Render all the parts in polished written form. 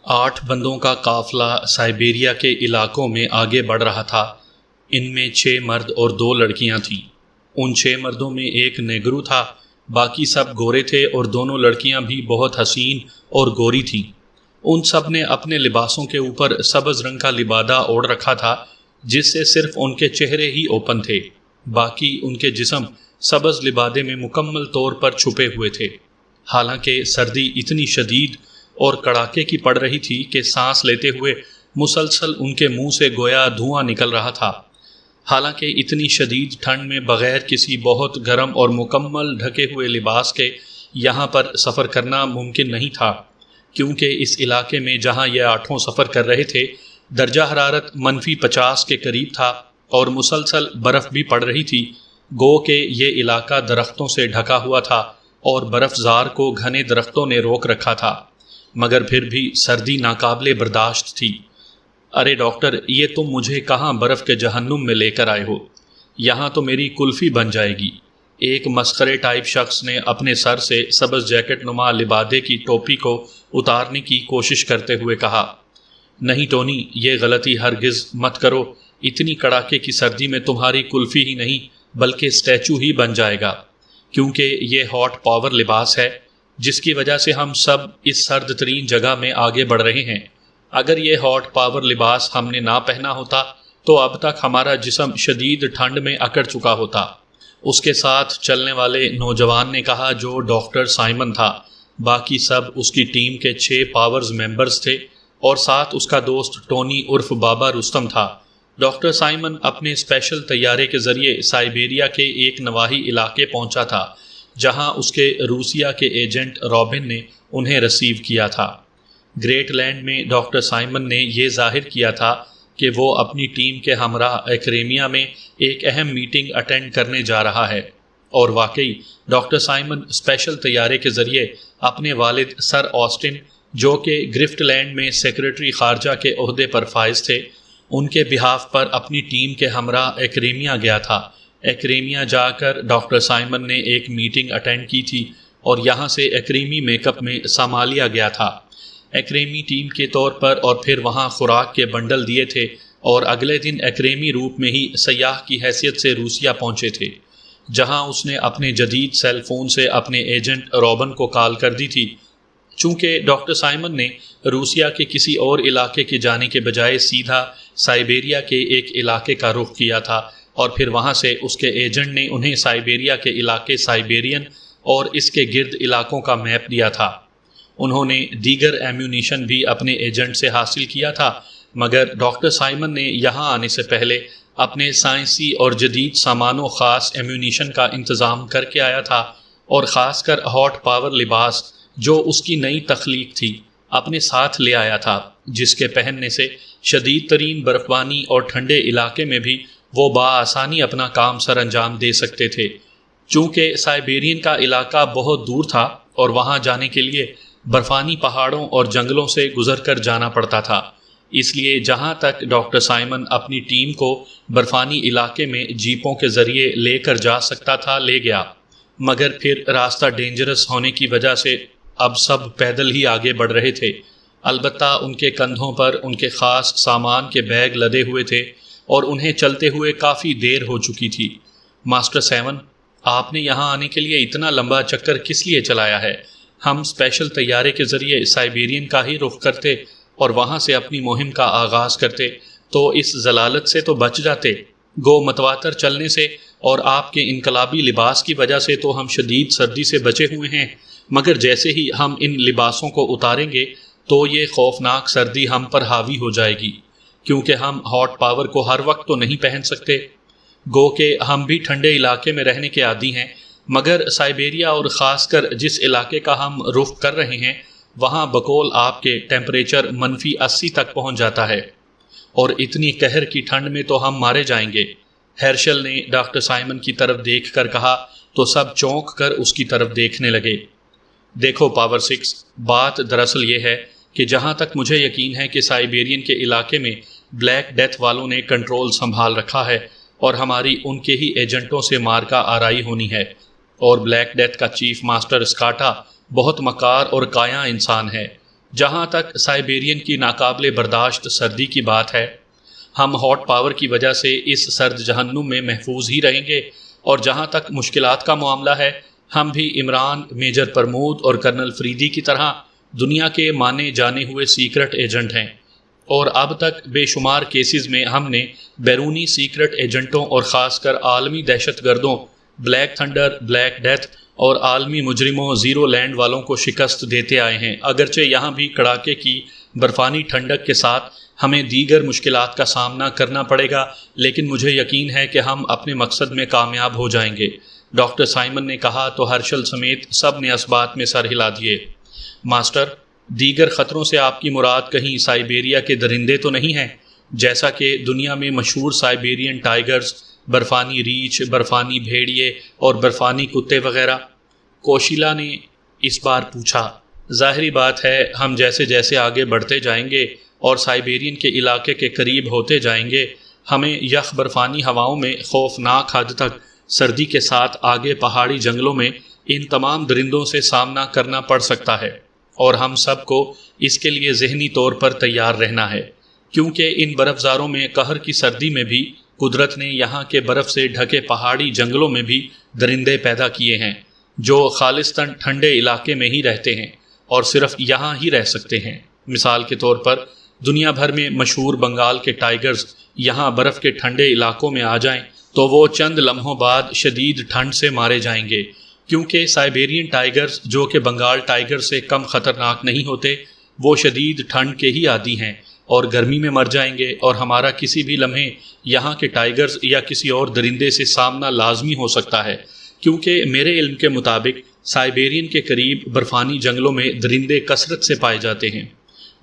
8 بندوں کا قافلہ سائبیریا کے علاقوں میں آگے بڑھ رہا تھا۔ ان میں 6 مرد اور 2 لڑکیاں تھیں۔ ان 6 مردوں میں ایک نیگرو تھا، باقی سب گورے تھے اور دونوں لڑکیاں بھی بہت حسین اور گوری تھیں۔ ان سب نے اپنے لباسوں کے اوپر سبز رنگ کا لبادہ اوڑھ رکھا تھا، جس سے صرف ان کے چہرے ہی اوپن تھے، باقی ان کے جسم سبز لبادے میں مکمل طور پر چھپے ہوئے تھے۔ حالانکہ سردی اتنی شدید اور کڑاکے کی پڑ رہی تھی کہ سانس لیتے ہوئے مسلسل ان کے منہ سے گویا دھواں نکل رہا تھا۔ حالانکہ اتنی شدید ٹھنڈ میں بغیر کسی بہت گرم اور مکمل ڈھکے ہوئے لباس کے یہاں پر سفر کرنا ممکن نہیں تھا، کیونکہ اس علاقے میں جہاں یہ 8 سفر کر رہے تھے درجہ حرارت -50 کے قریب تھا اور مسلسل برف بھی پڑ رہی تھی، گو کہ یہ علاقہ درختوں سے ڈھکا ہوا تھا اور برف زار کو گھنے درختوں نے روک رکھا تھا، مگر پھر بھی سردی ناقابل برداشت تھی۔ ارے ڈاکٹر، یہ تم مجھے کہاں برف کے جہنم میں لے کر آئے ہو؟ یہاں تو میری کلفی بن جائے گی، ایک مسخرے ٹائپ شخص نے اپنے سر سے سبز جیکٹ نما لبادے کی ٹوپی کو اتارنے کی کوشش کرتے ہوئے کہا۔ نہیں ٹونی، یہ غلطی ہرگز مت کرو، اتنی کڑاکے کی سردی میں تمہاری کلفی ہی نہیں بلکہ اسٹیچو ہی بن جائے گا، کیونکہ یہ ہاٹ پاور لباس ہے جس کی وجہ سے ہم سب اس سرد ترین جگہ میں آگے بڑھ رہے ہیں۔ اگر یہ ہاٹ پاور لباس ہم نے نہ پہنا ہوتا تو اب تک ہمارا جسم شدید ٹھنڈ میں اکڑ چکا ہوتا۔ اس کے ساتھ چلنے والے نوجوان نے کہا، جو ڈاکٹر سائمن تھا۔ باقی سب اس کی ٹیم کے 6 پاورز ممبرز تھے اور ساتھ اس کا دوست ٹونی عرف بابا رستم تھا۔ ڈاکٹر سائمن اپنے اسپیشل طیارے کے ذریعے سائبیریا کے ایک نواحی علاقے پہنچا تھا، جہاں اس کے روسیا کے ایجنٹ رابن نے انہیں ریسیو کیا تھا۔ گریٹ لینڈ میں ڈاکٹر سائمن نے یہ ظاہر کیا تھا کہ وہ اپنی ٹیم کے ہمراہ ایکریمیا میں ایک اہم میٹنگ اٹینڈ کرنے جا رہا ہے، اور واقعی ڈاکٹر سائمن اسپیشل طیارے کے ذریعے اپنے والد سر آسٹن، جو کہ گرفٹ لینڈ میں سیکرٹری خارجہ کے عہدے پر فائز تھے، ان کے بہاف پر اپنی ٹیم کے ہمراہ ایکریمیا گیا تھا۔ ایکریمیا جا کر ڈاکٹر سائمن نے ایک میٹنگ اٹینڈ کی تھی اور یہاں سے ایکریمی میک اپ میں ساما لیا گیا تھا، ایکریمی ٹیم کے طور پر، اور پھر وہاں خوراک کے بنڈل دیے تھے، اور اگلے دن ایکریمی روپ میں ہی سیاح کی حیثیت سے روسیا پہنچے تھے، جہاں اس نے اپنے جدید سیل فون سے اپنے ایجنٹ رابن کو کال کر دی تھی۔ چونکہ ڈاکٹر سائمن نے روسیا کے کسی اور علاقے کے جانے کے بجائے سیدھا سائبیریا کے ایک علاقے کا رخ کیا تھا، اور پھر وہاں سے اس کے ایجنٹ نے انہیں سائبیریا کے علاقے سائبیرین اور اس کے گرد علاقوں کا میپ دیا تھا۔ انہوں نے دیگر ایمیونیشن بھی اپنے ایجنٹ سے حاصل کیا تھا، مگر ڈاکٹر سائمن نے یہاں آنے سے پہلے اپنے سائنسی اور جدید سامان و خاص ایمیونیشن کا انتظام کر کے آیا تھا، اور خاص کر ہاٹ پاور لباس جو اس کی نئی تخلیق تھی اپنے ساتھ لے آیا تھا، جس کے پہننے سے شدید ترین برفبانی اور ٹھنڈے علاقے میں بھی وہ بآسانی اپنا کام سر انجام دے سکتے تھے۔ چونکہ سائبیرین کا علاقہ بہت دور تھا اور وہاں جانے کے لیے برفانی پہاڑوں اور جنگلوں سے گزر کر جانا پڑتا تھا، اس لیے جہاں تک ڈاکٹر سائمن اپنی ٹیم کو برفانی علاقے میں جیپوں کے ذریعے لے کر جا سکتا تھا لے گیا، مگر پھر راستہ ڈینجرس ہونے کی وجہ سے اب سب پیدل ہی آگے بڑھ رہے تھے۔ البتہ ان کے کندھوں پر ان کے خاص سامان کے بیگ لدے ہوئے تھے اور انہیں چلتے ہوئے کافی دیر ہو چکی تھی۔ ماسٹر 7، آپ نے یہاں آنے کے لیے اتنا لمبا چکر کس لیے چلایا ہے؟ ہم اسپیشل طیارے کے ذریعے سائبیرین کا ہی رخ کرتے اور وہاں سے اپنی مہم کا آغاز کرتے تو اس ضلالت سے تو بچ جاتے، گو متواتر چلنے سے، اور آپ کے انقلابی لباس کی وجہ سے تو ہم شدید سردی سے بچے ہوئے ہیں، مگر جیسے ہی ہم ان لباسوں کو اتاریں گے تو یہ خوفناک سردی ہم پر حاوی ہو جائے گی، کیونکہ ہم ہاٹ پاور کو ہر وقت تو نہیں پہن سکتے۔ گو کہ ہم بھی ٹھنڈے علاقے میں رہنے کے عادی ہیں، مگر سائبیریا اور خاص کر جس علاقے کا ہم رخ کر رہے ہیں وہاں بقول آپ کے ٹیمپریچر -80 تک پہنچ جاتا ہے، اور اتنی قہر کی ٹھنڈ میں تو ہم مارے جائیں گے۔ ہیرشل نے ڈاکٹر سائمن کی طرف دیکھ کر کہا تو سب چونک کر اس کی طرف دیکھنے لگے۔ دیکھو پاور 6، بات دراصل یہ ہے کہ جہاں تک مجھے یقین ہے کہ سائبیرین کے علاقے میں بلیک ڈیتھ والوں نے کنٹرول سنبھال رکھا ہے، اور ہماری ان کے ہی ایجنٹوں سے مارکا آرائی ہونی ہے، اور بلیک ڈیتھ کا چیف ماسٹر اسکاٹا بہت مکار اور کایاں انسان ہے۔ جہاں تک سائبیرین کی ناقابل برداشت سردی کی بات ہے، ہم ہاٹ پاور کی وجہ سے اس سرد جہنم میں محفوظ ہی رہیں گے، اور جہاں تک مشکلات کا معاملہ ہے، ہم بھی عمران، میجر پرمود اور کرنل فریدی کی طرح دنیا کے مانے جانے ہوئے سیکرٹ ایجنٹ ہیں، اور اب تک بے شمار کیسز میں ہم نے بیرونی سیکرٹ ایجنٹوں اور خاص کر عالمی دہشت گردوں بلیک تھنڈر، بلیک ڈیتھ اور عالمی مجرموں زیرو لینڈ والوں کو شکست دیتے آئے ہیں۔ اگرچہ یہاں بھی کڑاکے کی برفانی ٹھنڈک کے ساتھ ہمیں دیگر مشکلات کا سامنا کرنا پڑے گا، لیکن مجھے یقین ہے کہ ہم اپنے مقصد میں کامیاب ہو جائیں گے، ڈاکٹر سائمن نے کہا تو ہرشل سمیت سب نے اس بات میں سر ہلا دیے۔ ماسٹر، دیگر خطروں سے آپ کی مراد کہیں سائبیریا کے درندے تو نہیں ہیں، جیسا کہ دنیا میں مشہور سائبیرین ٹائیگرز، برفانی ریچھ، برفانی بھیڑیے اور برفانی کتے وغیرہ؟ کوشیلا نے اس بار پوچھا۔ ظاہری بات ہے، ہم جیسے جیسے آگے بڑھتے جائیں گے اور سائبیرین کے علاقے کے قریب ہوتے جائیں گے، ہمیں یخ برفانی ہواؤں میں خوفناک حد تک سردی کے ساتھ آگے پہاڑی جنگلوں میں ان تمام درندوں سے سامنا کرنا پڑ سکتا ہے، اور ہم سب کو اس کے لیے ذہنی طور پر تیار رہنا ہے، کیونکہ ان برف زاروں میں قہر کی سردی میں بھی قدرت نے یہاں کے برف سے ڈھکے پہاڑی جنگلوں میں بھی درندے پیدا کیے ہیں جو خالصتاً ٹھنڈے علاقے میں ہی رہتے ہیں اور صرف یہاں ہی رہ سکتے ہیں۔ مثال کے طور پر دنیا بھر میں مشہور بنگال کے ٹائیگرز یہاں برف کے ٹھنڈے علاقوں میں آ جائیں تو وہ چند لمحوں بعد شدید ٹھنڈ سے مارے جائیں گے، کیونکہ سائبیرین ٹائیگرز جو کہ بنگال ٹائیگر سے کم خطرناک نہیں ہوتے، وہ شدید ٹھنڈ کے ہی عادی ہیں اور گرمی میں مر جائیں گے، اور ہمارا کسی بھی لمحے یہاں کے ٹائیگرز یا کسی اور درندے سے سامنا لازمی ہو سکتا ہے، کیونکہ میرے علم کے مطابق سائبیرین کے قریب برفانی جنگلوں میں درندے کثرت سے پائے جاتے ہیں۔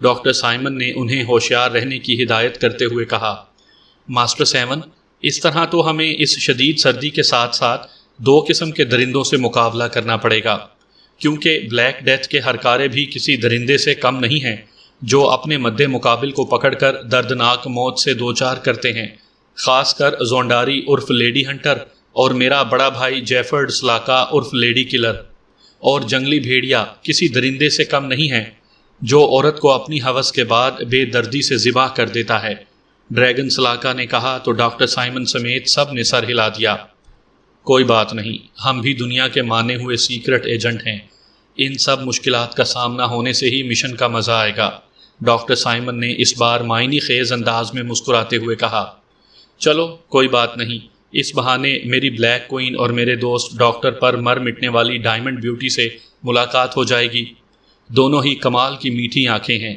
ڈاکٹر سائمن نے انہیں ہوشیار رہنے کی ہدایت کرتے ہوئے کہا۔ ماسٹر سیون، اس طرح تو ہمیں اس شدید سردی کے ساتھ ساتھ دو قسم کے درندوں سے مقابلہ کرنا پڑے گا، کیونکہ بلیک ڈیتھ کے ہرکارے بھی کسی درندے سے کم نہیں ہیں جو اپنے مد مقابل کو پکڑ کر دردناک موت سے دوچار کرتے ہیں، خاص کر زونڈاری عرف لیڈی ہنٹر اور میرا بڑا بھائی جیفرڈ سلاکا عرف لیڈی کلر، اور جنگلی بھیڑیا کسی درندے سے کم نہیں ہیں جو عورت کو اپنی ہوس کے بعد بے دردی سے ذبح کر دیتا ہے۔ ڈریگن سلاکا نے کہا تو ڈاکٹر سائمن سمیت سب نے سر ہلا دیا۔ کوئی بات نہیں، ہم بھی دنیا کے مانے ہوئے سیکرٹ ایجنٹ ہیں، ان سب مشکلات کا سامنا ہونے سے ہی مشن کا مزہ آئے گا، ڈاکٹر سائمن نے اس بار معنی خیز انداز میں مسکراتے ہوئے کہا۔ چلو کوئی بات نہیں، اس بہانے میری بلیک کوئن اور میرے دوست ڈاکٹر پر مر مٹنے والی ڈائمنڈ بیوٹی سے ملاقات ہو جائے گی، دونوں ہی کمال کی میٹھی آنکھیں ہیں۔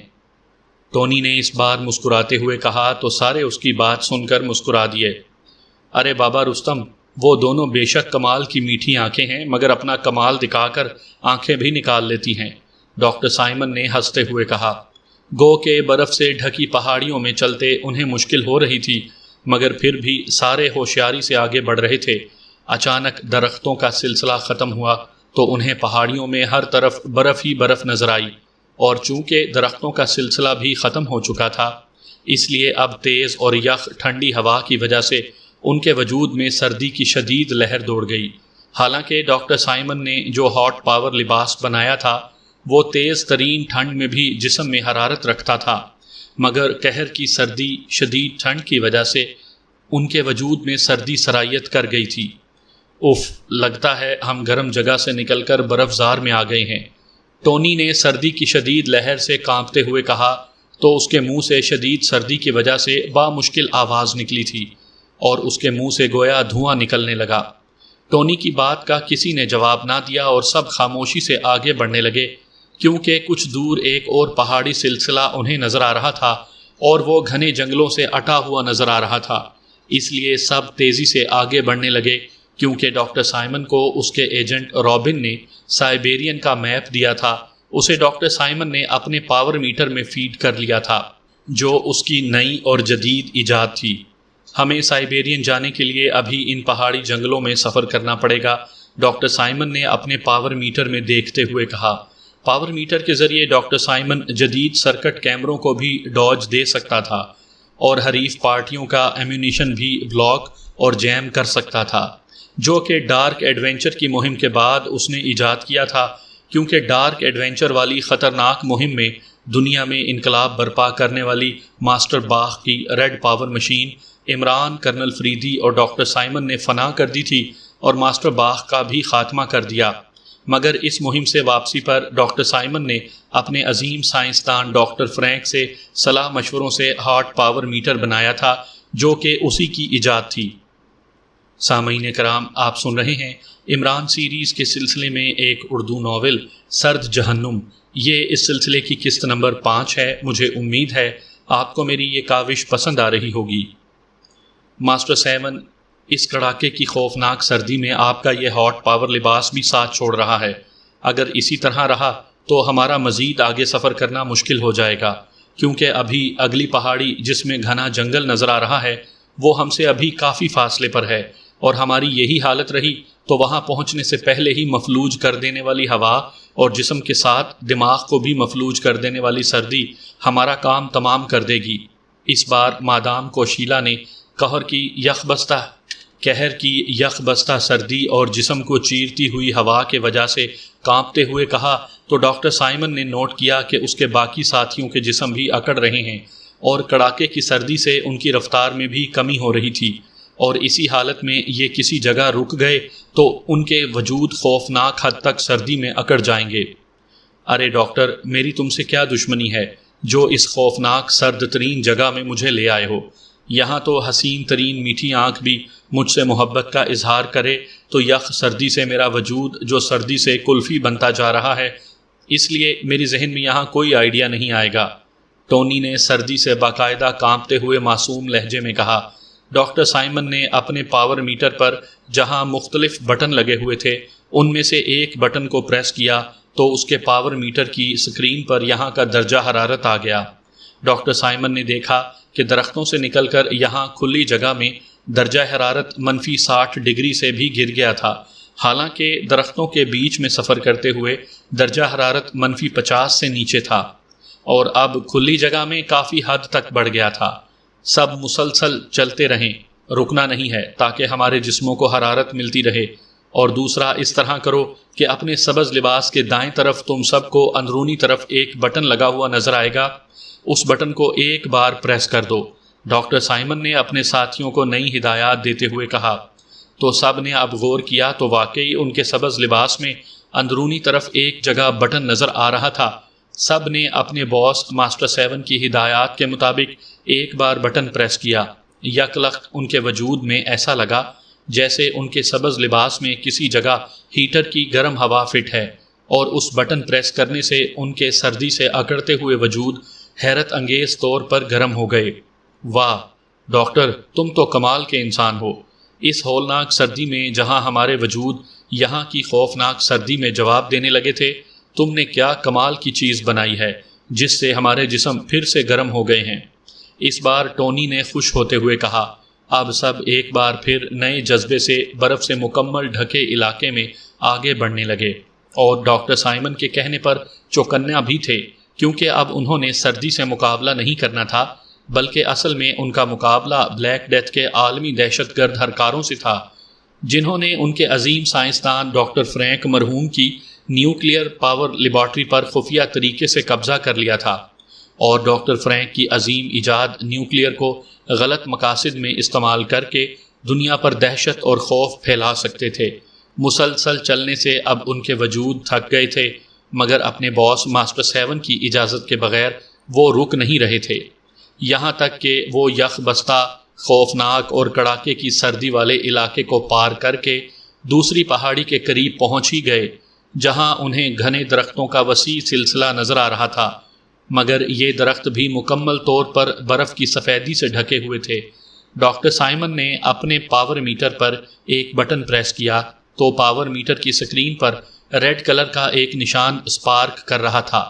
ٹونی نے اس بار مسکراتے ہوئے کہا تو سارے اس کی بات سن کر مسکرا دیے۔ ارے بابا رستم، وہ دونوں بے شک کمال کی میٹھی آنکھیں ہیں، مگر اپنا کمال دکھا کر آنکھیں بھی نکال لیتی ہیں، ڈاکٹر سائمن نے ہنستے ہوئے کہا۔ گو کہ برف سے ڈھکی پہاڑیوں میں چلتے انہیں مشکل ہو رہی تھی، مگر پھر بھی سارے ہوشیاری سے آگے بڑھ رہے تھے۔ اچانک درختوں کا سلسلہ ختم ہوا تو انہیں پہاڑیوں میں ہر طرف برف ہی برف نظر آئی، اور چونکہ درختوں کا سلسلہ بھی ختم ہو چکا تھا، اس لیے اب تیز اور یخ ٹھنڈی ہوا کی وجہ سے ان کے وجود میں سردی کی شدید لہر دوڑ گئی۔ حالانکہ ڈاکٹر سائمن نے جو ہاٹ پاور لباس بنایا تھا وہ تیز ترین ٹھنڈ میں بھی جسم میں حرارت رکھتا تھا، مگر قہر کی سردی، شدید ٹھنڈ کی وجہ سے ان کے وجود میں سردی سرایت کر گئی تھی۔ اف، لگتا ہے ہم گرم جگہ سے نکل کر برف زار میں آ گئے ہیں، ٹونی نے سردی کی شدید لہر سے کانپتے ہوئے کہا تو اس کے منہ سے شدید سردی کی وجہ سے بامشکل آواز نکلی تھی اور اس کے منہ سے گویا دھواں نکلنے لگا۔ ٹونی کی بات کا کسی نے جواب نہ دیا اور سب خاموشی سے آگے بڑھنے لگے، کیونکہ کچھ دور ایک اور پہاڑی سلسلہ انہیں نظر آ رہا تھا اور وہ گھنے جنگلوں سے اٹا ہوا نظر آ رہا تھا۔ اس لیے سب تیزی سے آگے بڑھنے لگے، کیونکہ ڈاکٹر سائمن کو اس کے ایجنٹ رابن نے سائبیرین کا میپ دیا تھا، اسے ڈاکٹر سائمن نے اپنے پاور میٹر میں فیڈ کر لیا تھا، جو اس کی نئی اور جدید ایجاد تھی۔ ہمیں سائبیرین جانے کے لیے ابھی ان پہاڑی جنگلوں میں سفر کرنا پڑے گا، ڈاکٹر سائمن نے اپنے پاور میٹر میں دیکھتے ہوئے کہا۔ پاور میٹر کے ذریعے ڈاکٹر سائمن جدید سرکٹ کیمروں کو بھی ڈوج دے سکتا تھا اور حریف پارٹیوں کا ایمونیشن بھی بلاک اور جیم کر سکتا تھا، جو کہ ڈارک ایڈونچر کی مہم کے بعد اس نے ایجاد کیا تھا، کیونکہ ڈارک ایڈونچر والی خطرناک مہم میں دنیا میں انقلاب برپا کرنے والی ماسٹر باخ کی red power machine Imran, colonel Faridi اور ڈاکٹر سائمن نے فنا کر دی تھی اور ماسٹر باخ کا بھی خاتمہ کر دیا، مگر اس مہم سے واپسی پر ڈاکٹر سائمن نے اپنے عظیم سائنسدان ڈاکٹر فرینک سے صلاح مشوروں سے ہارٹ پاور میٹر بنایا تھا، جو کہ اسی کی ایجاد تھی۔ سامعین کرام، آپ سن رہے ہیں عمران سیریز کے سلسلے میں ایک اردو ناول سرد جہنم۔ یہ اس سلسلے کی قسط نمبر 5 ہے۔ مجھے امید ہے آپ کو میری یہ کاوش پسند آ رہی ہوگی۔ ماسٹر 7، اس کڑاکے کی خوفناک سردی میں آپ کا یہ ہاٹ پاور لباس بھی ساتھ چھوڑ رہا ہے۔ اگر اسی طرح رہا تو ہمارا مزید آگے سفر کرنا مشکل ہو جائے گا، کیونکہ ابھی اگلی پہاڑی جس میں گھنا جنگل نظر آ رہا ہے وہ ہم سے ابھی کافی فاصلے پر ہے، اور ہماری یہی حالت رہی تو وہاں پہنچنے سے پہلے ہی مفلوج کر دینے والی ہوا اور جسم کے ساتھ دماغ کو بھی مفلوج کر دینے والی سردی ہمارا کام تمام کر دے گی۔ اس بار مادام کوشیلا نے قہر کی یخ بستہ سردی اور جسم کو چیرتی ہوئی ہوا کے وجہ سے کانپتے ہوئے کہا تو ڈاکٹر سائمن نے نوٹ کیا کہ اس کے باقی ساتھیوں کے جسم بھی اکڑ رہے ہیں اور کڑاکے کی سردی سے ان کی رفتار میں بھی کمی ہو رہی تھی، اور اسی حالت میں یہ کسی جگہ رک گئے تو ان کے وجود خوفناک حد تک سردی میں اکڑ جائیں گے۔ ارے ڈاکٹر، میری تم سے کیا دشمنی ہے جو اس خوفناک سرد ترین جگہ میں مجھے لے آئے ہو؟ یہاں تو حسین ترین میٹھی آنکھ بھی مجھ سے محبت کا اظہار کرے تو یخ سردی سے میرا وجود جو سردی سے کلفی بنتا جا رہا ہے، اس لیے میری ذہن میں یہاں کوئی آئیڈیا نہیں آئے گا۔ ٹونی نے سردی سے باقاعدہ کانپتے ہوئے معصوم لہجے میں کہا۔ ڈاکٹر سائمن نے اپنے پاور میٹر پر جہاں مختلف بٹن لگے ہوئے تھے ان میں سے ایک بٹن کو پریس کیا تو اس کے پاور میٹر کی سکرین پر یہاں کا درجہ حرارت آ گیا۔ ڈاکٹر سائمن نے دیکھا کہ درختوں سے نکل کر یہاں کھلی جگہ میں درجہ حرارت -60 ڈگری سے بھی گر گیا تھا، حالانکہ درختوں کے بیچ میں سفر کرتے ہوئے درجہ حرارت -50 سے نیچے تھا، اور اب کھلی جگہ میں کافی حد تک بڑھ گیا تھا۔ سب مسلسل چلتے رہیں، رکنا نہیں ہے تاکہ ہمارے جسموں کو حرارت ملتی رہے، اور دوسرا اس طرح کرو کہ اپنے سبز لباس کے دائیں طرف تم سب کو اندرونی طرف ایک بٹن لگا ہوا نظر آئے گا، اس بٹن کو ایک بار پریس کر دو۔ ڈاکٹر سائمن نے اپنے ساتھیوں کو نئی ہدایات دیتے ہوئے کہا تو سب نے اب غور کیا تو واقعی ان کے سبز لباس میں اندرونی طرف ایک جگہ بٹن نظر آ رہا تھا۔ سب نے اپنے باس ماسٹر 7 کی ہدایات کے مطابق ایک بار بٹن پریس کیا۔ یک لخت ان کے وجود میں ایسا لگا جیسے ان کے سبز لباس میں کسی جگہ ہیٹر کی گرم ہوا فٹ ہے، اور اس بٹن پریس کرنے سے ان کے سردی سے اکڑتے ہوئے وجود حیرت انگیز طور پر گرم ہو گئے۔ واہ ڈاکٹر، تم تو کمال کے انسان ہو۔ اس ہولناک سردی میں جہاں ہمارے وجود یہاں کی خوفناک سردی میں جواب دینے لگے تھے، تم نے کیا کمال کی چیز بنائی ہے جس سے ہمارے جسم پھر سے گرم ہو گئے ہیں۔ اس بار ٹونی نے خوش ہوتے ہوئے کہا۔ اب سب ایک بار پھر نئے جذبے سے برف سے مکمل ڈھکے علاقے میں آگے بڑھنے لگے، اور ڈاکٹر سائمن کے کہنے پر چوکنا بھی تھے، کیونکہ اب انہوں نے سردی سے مقابلہ نہیں کرنا تھا، بلکہ اصل میں ان کا مقابلہ بلیک ڈیتھ کے عالمی دہشت گرد ہرکاروں سے تھا، جنہوں نے ان کے عظیم سائنسدان ڈاکٹر فرینک مرحوم کی نیوکلیئر پاور لیبارٹری پر خفیہ طریقے سے قبضہ کر لیا تھا، اور ڈاکٹر فرینک کی عظیم ایجاد نیوکلیئر کو غلط مقاصد میں استعمال کر کے دنیا پر دہشت اور خوف پھیلا سکتے تھے۔ مسلسل چلنے سے اب ان کے وجود تھک گئے تھے، مگر اپنے باس ماسٹر 7 کی اجازت کے بغیر وہ رک نہیں رہے تھے، یہاں تک کہ وہ یخ بستہ خوفناک اور کڑاکے کی سردی والے علاقے کو پار کر کے دوسری پہاڑی کے قریب پہنچ ہی گئے، جہاں انہیں گھنے درختوں کا وسیع سلسلہ نظر آ رہا تھا، مگر یہ درخت بھی مکمل طور پر برف کی سفیدی سے ڈھکے ہوئے تھے۔ ڈاکٹر سائمن نے اپنے پاور میٹر پر ایک بٹن پریس کیا تو پاور میٹر کی سکرین پر ریڈ کلر کا ایک نشان اسپارک کر رہا تھا۔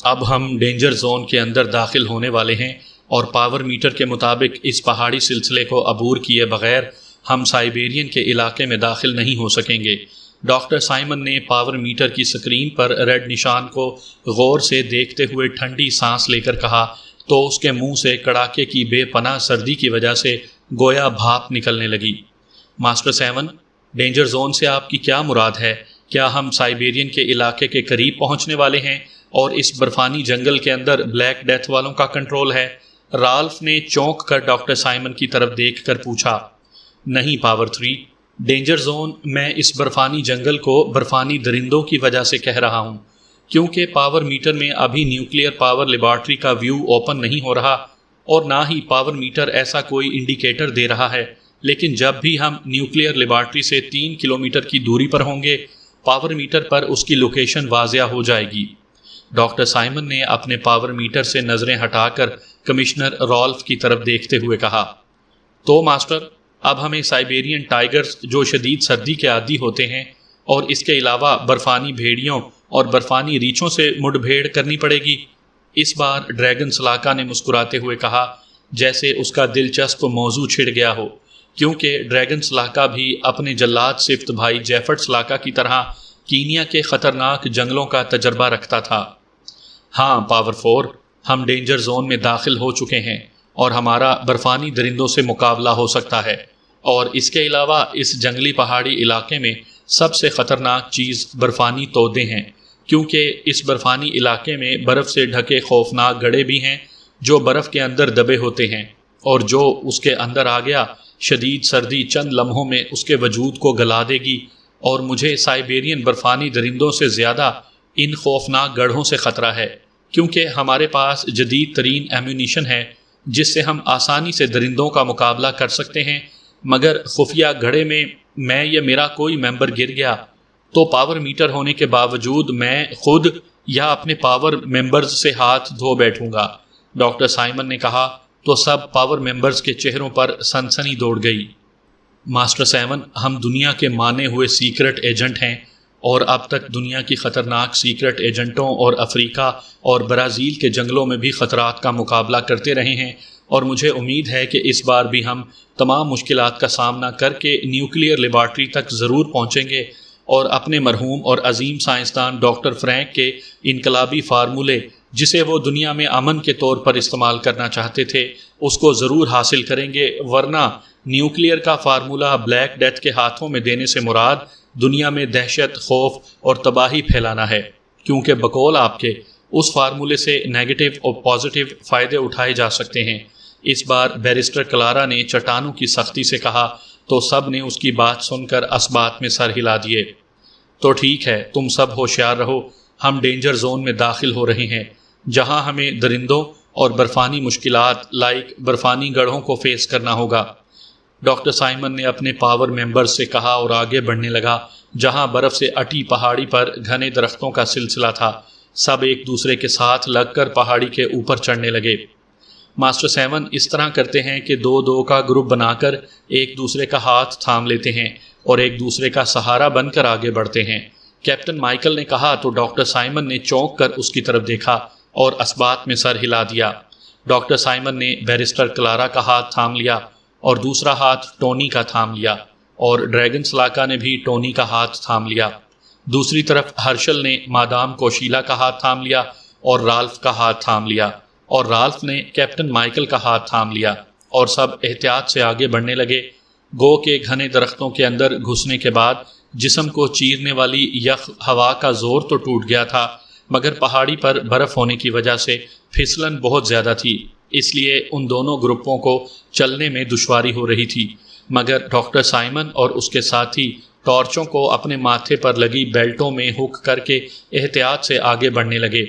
اب ہم ڈینجر زون کے اندر داخل ہونے والے ہیں، اور پاور میٹر کے مطابق اس پہاڑی سلسلے کو عبور کیے بغیر ہم سائبیرین کے علاقے میں داخل نہیں ہو سکیں گے۔ ڈاکٹر سائمن نے پاور میٹر کی سکرین پر ریڈ نشان کو غور سے دیکھتے ہوئے ٹھنڈی سانس لے کر کہا تو اس کے منہ سے کڑاکے کی بے پناہ سردی کی وجہ سے گویا بھاپ نکلنے لگی۔ ماسٹر 7، ڈینجر زون سے آپ کی کیا مراد ہے؟ کیا ہم سائبیرین کے علاقے کے قریب پہنچنے والے ہیں اور اس برفانی جنگل کے اندر بلیک ڈیتھ والوں کا کنٹرول ہے؟ رالف نے چونک کر ڈاکٹر سائمن کی طرف دیکھ کر پوچھا۔ نہیں پاور 3، ڈینجر زون میں اس برفانی جنگل کو برفانی درندوں کی وجہ سے کہہ رہا ہوں، کیونکہ پاور میٹر میں ابھی نیوکلیئر پاور لیبارٹری کا ویو اوپن نہیں ہو رہا، اور نہ ہی پاور میٹر ایسا کوئی انڈیکیٹر دے رہا ہے، لیکن جب بھی ہم نیوکلیئر لیبارٹری سے 3 کلومیٹر کی دوری پر ہوں گے، پاور میٹر پر اس کی لوکیشن واضح ہو جائے گی۔ ڈاکٹر سائمن نے اپنے پاور میٹر سے نظریں ہٹا کر کمشنر رالف کی طرف دیکھتے ہوئے کہا، تو ماسٹر، اب ہمیں سائبیرین ٹائیگرز جو شدید سردی کے عادی ہوتے ہیں اور اس کے علاوہ برفانی بھیڑیوں اور برفانی ریچھوں سے مڈ بھیڑ کرنی پڑے گی۔ اس بار ڈریگن سلاکا نے مسکراتے ہوئے کہا، جیسے اس کا دلچسپ موضوع چھڑ گیا ہو، کیونکہ ڈریگن سلاکا بھی اپنے جلاد صفت بھائی جیفرٹ سلاکا کی طرح کینیا کے خطرناک جنگلوں کا تجربہ رکھتا تھا۔ ہاں پاور 4، ہم ڈینجر زون میں داخل ہو چکے ہیں اور ہمارا برفانی درندوں سے مقابلہ ہو سکتا ہے، اور اس کے علاوہ اس جنگلی پہاڑی علاقے میں سب سے خطرناک چیز برفانی تودے ہیں، کیونکہ اس برفانی علاقے میں برف سے ڈھکے خوفناک گڑھے بھی ہیں جو برف کے اندر دبے ہوتے ہیں، اور جو اس کے اندر آ گیا، شدید سردی چند لمحوں میں اس کے وجود کو گلا دے گی، اور مجھے سائبیرین برفانی درندوں سے زیادہ ان خوفناک گڑھوں سے خطرہ ہے، کیونکہ ہمارے پاس جدید ترین ایمونیشن ہے جس سے ہم آسانی سے درندوں کا مقابلہ کر سکتے ہیں، مگر خفیہ گڑھے میں یا میرا کوئی ممبر گر گیا تو پاور میٹر ہونے کے باوجود میں خود یا اپنے پاور ممبرز سے ہاتھ دھو بیٹھوں گا۔ ڈاکٹر سائمن نے کہا تو سب پاور ممبرز کے چہروں پر سنسنی دوڑ گئی۔ ماسٹر 7، ہم دنیا کے مانے ہوئے سیکرٹ ایجنٹ ہیں، اور اب تک دنیا کی خطرناک سیکرٹ ایجنٹوں اور افریقہ اور برازیل کے جنگلوں میں بھی خطرات کا مقابلہ کرتے رہے ہیں، اور مجھے امید ہے کہ اس بار بھی ہم تمام مشکلات کا سامنا کر کے نیوکلیئر لیبارٹری تک ضرور پہنچیں گے، اور اپنے مرحوم اور عظیم سائنسدان ڈاکٹر فرینک کے انقلابی فارمولے، جسے وہ دنیا میں امن کے طور پر استعمال کرنا چاہتے تھے، اس کو ضرور حاصل کریں گے، ورنہ نیوکلیئر کا فارمولہ بلیک ڈیتھ کے ہاتھوں میں دینے سے مراد دنیا میں دہشت، خوف اور تباہی پھیلانا ہے، کیونکہ بقول آپ کے اس فارمولے سے نیگیٹو اور پازیٹیو فائدے اٹھائے جا سکتے ہیں۔ اس بار بیرسٹر کلارا نے چٹانوں کی سختی سے کہا تو سب نے اس کی بات سن کر اسبات میں سر ہلا دیے۔ تو ٹھیک ہے، تم سب ہوشیار رہو، ہم ڈینجر زون میں داخل ہو رہے ہیں، جہاں ہمیں درندوں اور برفانی مشکلات لائک برفانی گڑھوں کو فیس کرنا ہوگا۔ ڈاکٹر سائمن نے اپنے پاور ممبر سے کہا اور آگے بڑھنے لگا، جہاں برف سے اٹی پہاڑی پر گھنے درختوں کا سلسلہ تھا۔ سب ایک دوسرے کے ساتھ لگ کر پہاڑی کے اوپر چڑھنے لگے۔ ماسٹر 7 اس طرح کرتے ہیں کہ 2-2 کا گروپ بنا کر ایک دوسرے کا ہاتھ تھام لیتے ہیں اور ایک دوسرے کا سہارا بن کر آگے بڑھتے ہیں، کیپٹن مائیکل نے کہا تو ڈاکٹر سائمن نے چونک کر اس کی طرف دیکھا اور اسبات میں سر ہلا دیا۔ ڈاکٹر سائمن نے بیرسٹر کلارا کا ہاتھ تھام لیا اور دوسرا ہاتھ ٹونی کا تھام لیا، اور ڈریگن سلاکا نے بھی ٹونی کا ہاتھ تھام لیا۔ دوسری طرف ہرشل نے مادام کوشیلا کا ہاتھ تھام لیا اور رالف کا ہاتھ تھام لیا، اور رالف نے کیپٹن مائیکل کا ہاتھ تھام لیا، اور سب احتیاط سے آگے بڑھنے لگے۔ گو کے گھنے درختوں کے اندر گھسنے کے بعد جسم کو چیرنے والی یخ ہوا کا زور تو ٹوٹ گیا تھا، مگر پہاڑی پر برف ہونے کی وجہ سے پھسلن بہت زیادہ تھی، اس لیے ان دونوں گروپوں کو چلنے میں دشواری ہو رہی تھی، مگر ڈاکٹر سائمن اور اس کے ساتھی ٹارچوں کو اپنے ماتھے پر لگی بیلٹوں میں ہک کر کے احتیاط سے آگے بڑھنے لگے۔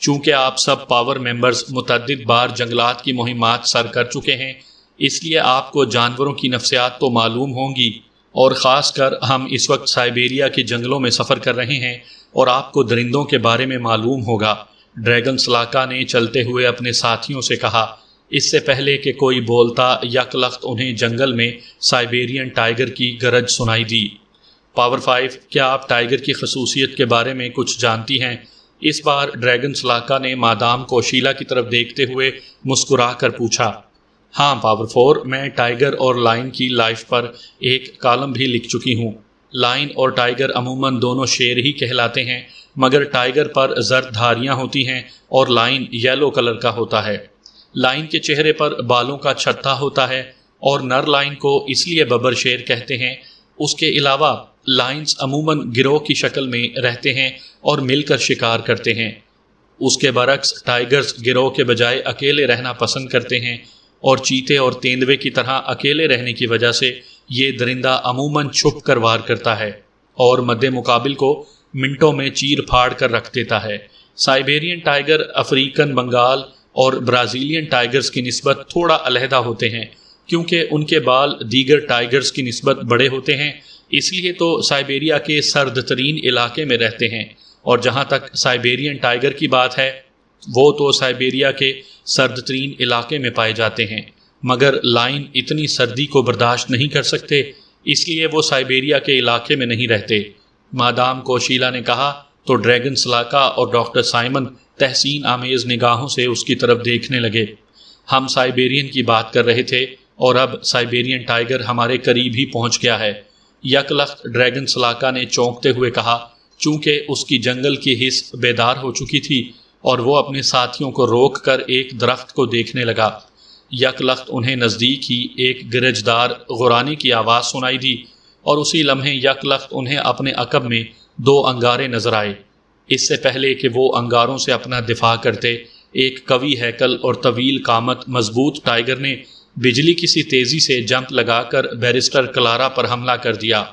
چونکہ آپ سب پاور ممبرز متعدد بار جنگلات کی مہمات سر کر چکے ہیں، اس لیے آپ کو جانوروں کی نفسیات تو معلوم ہوں گی، اور خاص کر ہم اس وقت سائبیریا کے جنگلوں میں سفر کر رہے ہیں اور آپ کو درندوں کے بارے میں معلوم ہوگا۔ ڈریگن سلاکا نے چلتے ہوئے اپنے ساتھیوں سے کہا، اس سے پہلے کہ کوئی بولتا یک لخت انہیں جنگل میں سائبیرین ٹائیگر کی گرج سنائی دی۔ پاور 5، کیا آپ ٹائیگر کی خصوصیت کے بارے میں کچھ جانتی ہیں؟ اس بار ڈریگن سلاکا نے مادام کوشیلا کی طرف دیکھتے ہوئے مسکرا کر پوچھا۔ ہاں پاور 4، میں ٹائیگر اور لائن کی لائف پر ایک کالم بھی لکھ چکی ہوں۔ لائن اور ٹائیگر عموماً دونوں شیر ہی کہلاتے ہیں، مگر ٹائیگر پر زرد دھاریاں ہوتی ہیں اور لائن یلو کلر کا ہوتا ہے۔ لائن کے چہرے پر بالوں کا چھتا ہوتا ہے، اور نر لائن کو اس لیے ببر شیر کہتے ہیں۔ اس کے علاوہ لائنز عموماً گروہ کی شکل میں رہتے ہیں اور مل کر شکار کرتے ہیں۔ اس کے برعکس ٹائیگرز گروہ کے بجائے اکیلے رہنا پسند کرتے ہیں، اور چیتے اور تیندوے کی طرح اکیلے رہنے کی وجہ سے یہ درندہ عموماً چھپ کر وار کرتا ہے اور مد مقابل کو منٹوں میں چیر پھاڑ کر رکھ دیتا ہے۔ سائبیرین ٹائیگر افریقن بنگال اور برازیلین ٹائیگرز کی نسبت تھوڑا علیحدہ ہوتے ہیں، کیونکہ ان کے بال دیگر ٹائیگرز کی نسبت بڑے ہوتے ہیں، اس لیے تو سائبیریا کے سرد ترین علاقے میں رہتے ہیں۔ اور جہاں تک سائبیرین ٹائیگر کی بات ہے، وہ تو سائبیریا کے سرد ترین علاقے میں پائے جاتے ہیں، مگر لائن اتنی سردی کو برداشت نہیں کر سکتے، اس لیے وہ سائبیریا کے علاقے میں نہیں رہتے۔ مادام کوشیلا نے کہا تو ڈریگن سلاکا اور ڈاکٹر سائمن تحسین آمیز نگاہوں سے اس کی طرف دیکھنے لگے۔ ہم سائبیرین کی بات کر رہے تھے اور اب سائبیرین ٹائیگر ہمارے قریب ہی پہنچ گیا ہے، یک لخت ڈریگن سلاکا نے چونکتے ہوئے کہا، چونکہ اس کی جنگل کی حس بیدار ہو چکی تھی اور وہ اپنے ساتھیوں کو روک کر ایک درخت کو دیکھنے لگا۔ یک لخت انہیں نزدیک ہی ایک گرجدار غرانے کی آواز سنائی دی اور اسی لمحے یک لخت انہیں اپنے عقب میں 2 انگارے نظر آئے۔ اس سے پہلے کہ وہ انگاروں سے اپنا دفاع کرتے، ایک قوی ہیکل اور طویل قامت مضبوط ٹائیگر نے بجلی کی سی تیزی سے جمپ لگا کر بیرسٹر کلارا پر حملہ کر دیا۔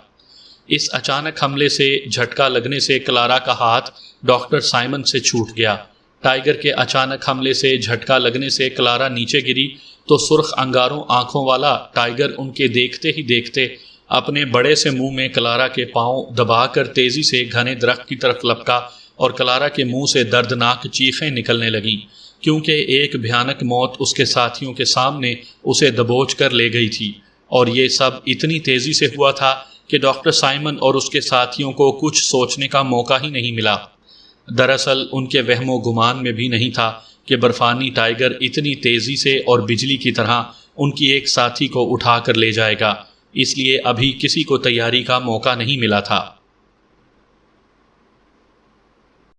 اس اچانک حملے سے جھٹکا لگنے سے کلارا کا ہاتھ ڈاکٹر سائمن سے چھوٹ گیا۔ ٹائیگر کے اچانک حملے سے جھٹکا لگنے سے کلارا نیچے گری تو سرخ انگاروں آنکھوں والا ٹائیگر ان کے دیکھتے ہی دیکھتے اپنے بڑے سے منہ میں کلارا کے پاؤں دبا کر تیزی سے گھنے درخت کی طرف لپکا اور کلارا کے منہ سے دردناک چیخیں نکلنے لگیں، کیونکہ ایک بھیانک موت اس کے ساتھیوں کے سامنے اسے دبوچ کر لے گئی تھی، اور یہ سب اتنی تیزی سے ہوا تھا کہ ڈاکٹر سائمن اور اس کے ساتھیوں کو کچھ سوچنے کا موقع ہی نہیں ملا۔ دراصل ان کے وہم و گمان میں بھی نہیں تھا کہ برفانی ٹائیگر اتنی تیزی سے اور بجلی کی طرح ان کی ایک ساتھی کو اٹھا کر لے جائے گا، اس لیے ابھی کسی کو تیاری کا موقع نہیں ملا تھا۔